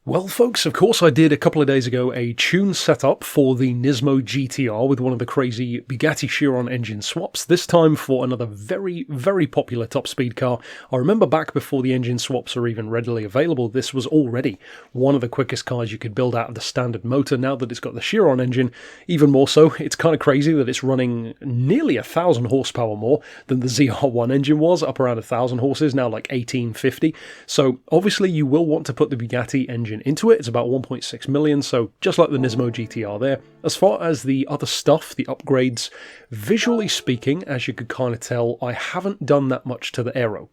Well folks, of course I did a couple of days ago a tune setup for the Nismo GT-R with one of the crazy Bugatti Chiron engine swaps, this time for another very popular top speed car. I remember back before the engine swaps are even readily available, this was already one of the quickest cars you could build out of the standard motor. Now that it's got the Chiron engine, even more so. It's kind of crazy that it's running nearly 1,000 horsepower more than the ZR1 engine was, up around 1,000 horses, now like 1850. So obviously you will want to put the Bugatti engine into it. It's about 1.6 million, so just like the Nismo GT-R there. As far as the other stuff, the upgrades, visually speaking, as you could kind of tell, I haven't done that much to the aero.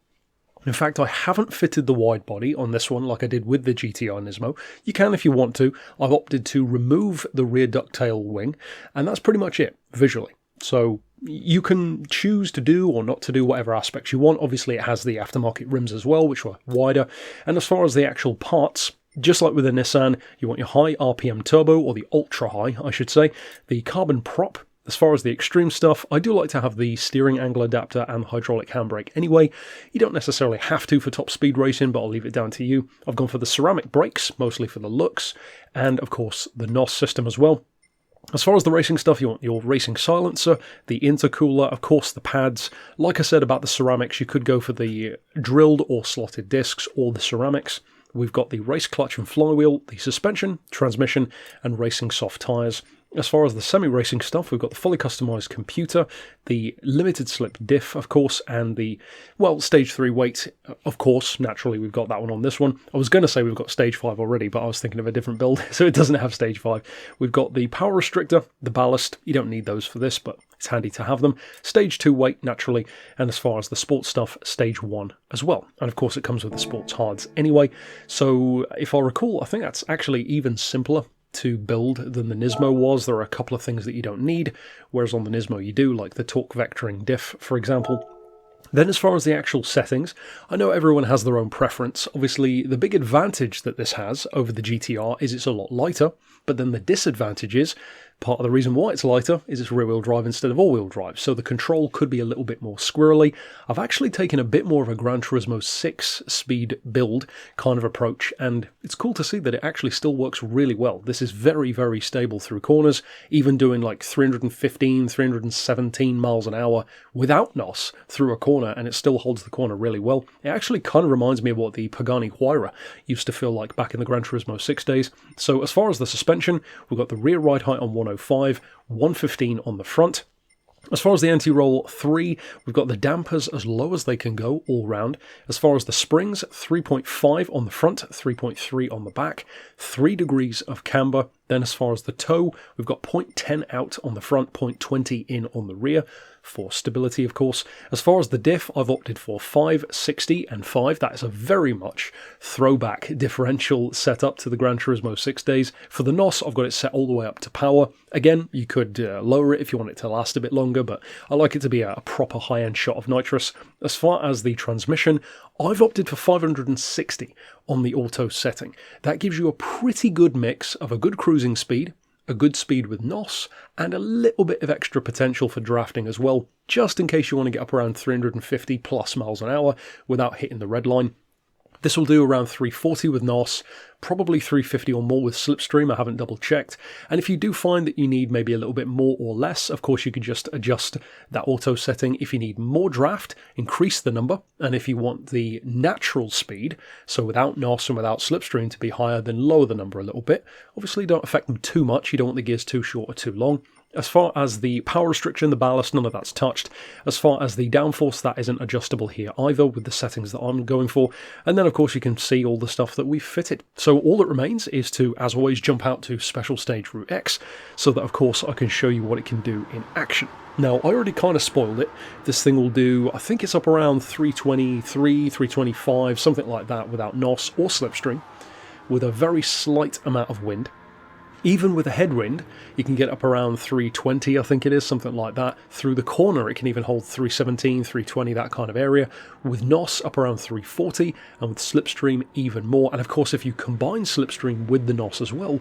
In fact, I haven't fitted the wide body on this one like I did with the GT-R Nismo. You can if you want to. I've opted to remove the rear ducktail wing, and that's pretty much it, visually. So you can choose to do or not to do whatever aspects you want. Obviously, it has the aftermarket rims as well, which were wider. And as far as the actual parts, just like with the Nissan, you want your high RPM turbo, or the ultra high, I should say, the carbon prop. As far as the extreme stuff, I do like to have the steering angle adapter and hydraulic handbrake anyway. You don't necessarily have to for top speed racing, but I'll leave it down to you. I've gone for the ceramic brakes, mostly for the looks, and of course the NOS system as well. As far as the racing stuff, you want your racing silencer, the intercooler, of course the pads. Like I said about the ceramics, you could go for the drilled or slotted discs or the ceramics. We've got the race clutch and flywheel, the suspension, transmission, and racing soft tyres. As far as the semi-racing stuff, we've got the fully customised computer, the limited slip diff, of course, and the, well, stage 3 weight, of course. Naturally, we've got that one on this one. I was going to say we've got stage 5 already, but I was thinking of a different build, so it doesn't have stage 5. We've got the power restrictor, the ballast. You don't need those for this, but it's handy to have them. Stage 2 weight, naturally, and as far as the sports stuff, stage 1 as well. And of course, it comes with the sports hards anyway. So if I recall, I think that's actually even simpler to build than the Nismo was. There are a couple of things that you don't need, whereas on the Nismo you do, like the torque vectoring diff, for example. Then as far as the actual settings, I know everyone has their own preference. Obviously, the big advantage that this has over the GT-R is it's a lot lighter, but then the disadvantage is, part of the reason why it's lighter is it's rear-wheel drive instead of all-wheel drive, so the control could be a little bit more squirrely. I've actually taken a bit more of a Gran Turismo 6-speed build kind of approach, and it's cool to see that it actually still works really well. This is very stable through corners, even doing like 315, 317 miles an hour without NOS through a corner, and it still holds the corner really well. It actually kind of reminds me of what the Pagani Huayra used to feel like back in the Gran Turismo 6 days. So as far as the suspension, we've got the rear ride height on 105, 115 on the front. As far as the anti-roll 3, we've got the dampers as low as they can go all round. As far as the springs, 3.5 on the front, 3.3 on the back, 3 degrees of camber. Then as far as the toe, we've got 0.10 out on the front, 0.20 in on the rear, for stability of course. As far as the diff, I've opted for 5, 60 and 5. That is a very much throwback differential setup to the Gran Turismo 6 days. For the NOS, I've got it set all the way up to power. Again, you could lower it if you want it to last a bit longer, but I like it to be a proper high-end shot of nitrous. As far as the transmission, I've opted for 560 on the auto setting. That gives you a pretty good mix of a good cruising speed, a good speed with NOS, and a little bit of extra potential for drafting as well, just in case you want to get up around 350 plus miles an hour without hitting the red line. This will do around 340 with NOS, probably 350 or more with slipstream. I haven't double checked. And if you do find that you need maybe a little bit more or less, of course you can just adjust that auto setting. If you need more draft, increase the number. And if you want the natural speed, so without NOS and without slipstream to be higher, then lower the number a little bit. Obviously don't affect them too much. You don't want the gears too short or too long. As far as the power restriction, the ballast, none of that's touched. As far as the downforce, that isn't adjustable here either with the settings that I'm going for. And then, of course, you can see all the stuff that we've fitted. So all that remains is to, as always, jump out to Special Stage Route X so that, of course, I can show you what it can do in action. Now, I already kind of spoiled it. This thing will do, I think it's up around 323, 325, something like that without NOS or slipstream, with a very slight amount of wind. Even with a headwind, you can get up around 320, I think it is, something like that. Through the corner, it can even hold 317, 320, that kind of area. With NOS, up around 340, and with slipstream, even more. And of course, if you combine slipstream with the NOS as well,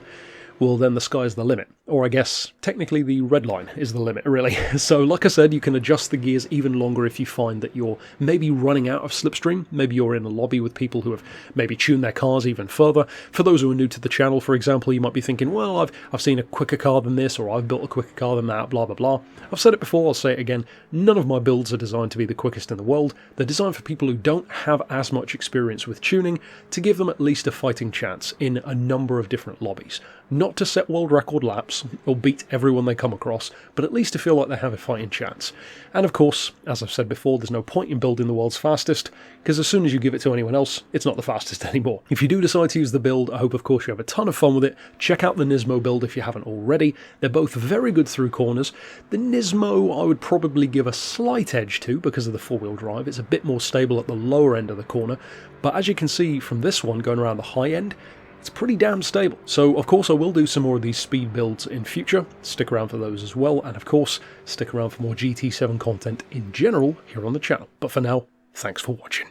well then the sky's the limit. Or I guess, technically the red line is the limit, really. So like I said, you can adjust the gears even longer if you find that you're maybe running out of slipstream. Maybe you're in a lobby with people who have maybe tuned their cars even further. For those who are new to the channel, for example, you might be thinking, well, I've seen a quicker car than this, or I've built a quicker car than that, blah, blah, blah. I've said it before, I'll say it again. None of my builds are designed to be the quickest in the world. They're designed for people who don't have as much experience with tuning, to give them at least a fighting chance in a number of different lobbies. Not to set world record laps or beat everyone they come across, but at least to feel like they have a fighting chance. And of course, as I've said before, there's no point in building the world's fastest, because as soon as you give it to anyone else, it's not the fastest anymore. If you do decide to use the build, I hope of course you have a ton of fun with it. Check out the Nismo build if you haven't already. They're both very good through corners. The Nismo I would probably give a slight edge to because of the four-wheel drive. It's a bit more stable at the lower end of the corner, but as you can see from this one going around the high end, it's pretty damn stable. So of course I will do some more of these speed builds in future. Stick around for those as well, and of course stick around for more GT7 content in general here on the channel. But for now, thanks for watching.